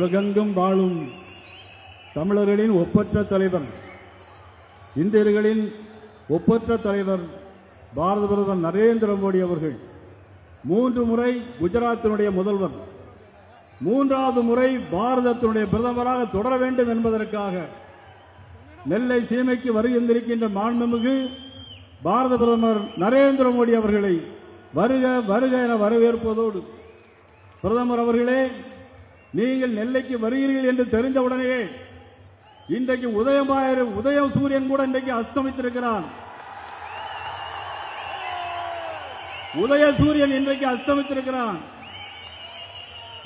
உலகெங்கும் வாழும் தமிழர்களின் ஒப்பற்ற தலைவர், இந்தியர்களின் ஒப்பற்ற தலைவர் பாரத பிரதமர் நரேந்திர மோடி அவர்கள் 3 முறை குஜராத்தினுடைய முதல்வர், 3வது முறை பாரதத்தினுடைய பிரதமராக தொடர வேண்டும் என்பதற்காக நெல்லை சீமைக்கு வருகின்ற மாண்புமிகு பாரத பிரதமர் நரேந்திர மோடி அவர்களை வருக வருக என வரவேற்பதோடு, பிரதமர் அவர்களே, நீங்கள் நெல்லைக்கு வருகிறீர்கள் என்று தெரிந்தவுடனே இன்றைக்கு உதயம் சூரியன் கூட இன்றைக்கு அஸ்தமித்திருக்கிறான். உதய சூரியன் இன்றைக்கு அஸ்தமித்திருக்கிறான்.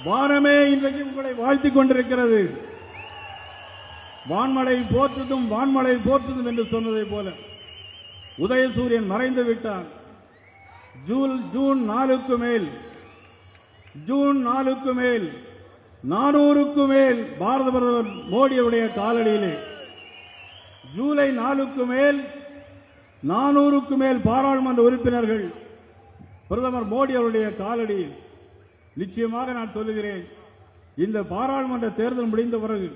வானமே இன்றைக்கு உங்களை வாழ்த்திக் கொண்டிருக்கிறது. வான்மழை போற்றுதும் வான்மழை போற்றுதும் என்று சொன்னதை போல உதயசூரியன் மறைந்து விட்டான். ஜூன் 4க்கு மேல் 400க்கு மேல் பாரத பிரதமர் மோடியுடைய காலடியிலே, ஜூலை 4க்கு மேல் 400க்கு மேல் பாராளுமன்ற உறுப்பினர்கள் பிரதமர் மோடி அவருடைய காலடியில். நிச்சயமாக நான் சொல்லுகிறேன், இந்த பாராளுமன்ற தேர்தல் முடிந்த பிறகு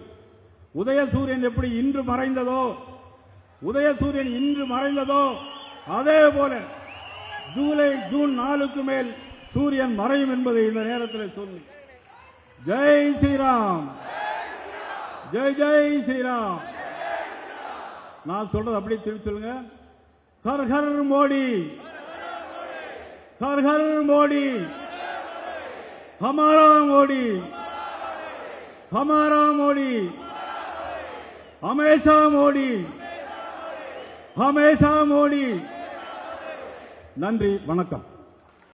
உதயசூரியன் எப்படி இன்று மறைந்ததோ அதே போல ஜூன் 4க்கு மேல் சூரியன் மறையும் என்பதை இந்த நேரத்தில் சொல்லு. ஜெய் ஸ்ரீராம், ஜெய் ஜெய் ஸ்ரீராம். நான் சொல்றது அப்படியே திருப்பி சொல்லுங்க. Her her Modi, her her Modi, हमारा मोदी, हमारा मोदी, हमेशा मोदी, हमेशा मोदी. நன்றி, வணக்கம்.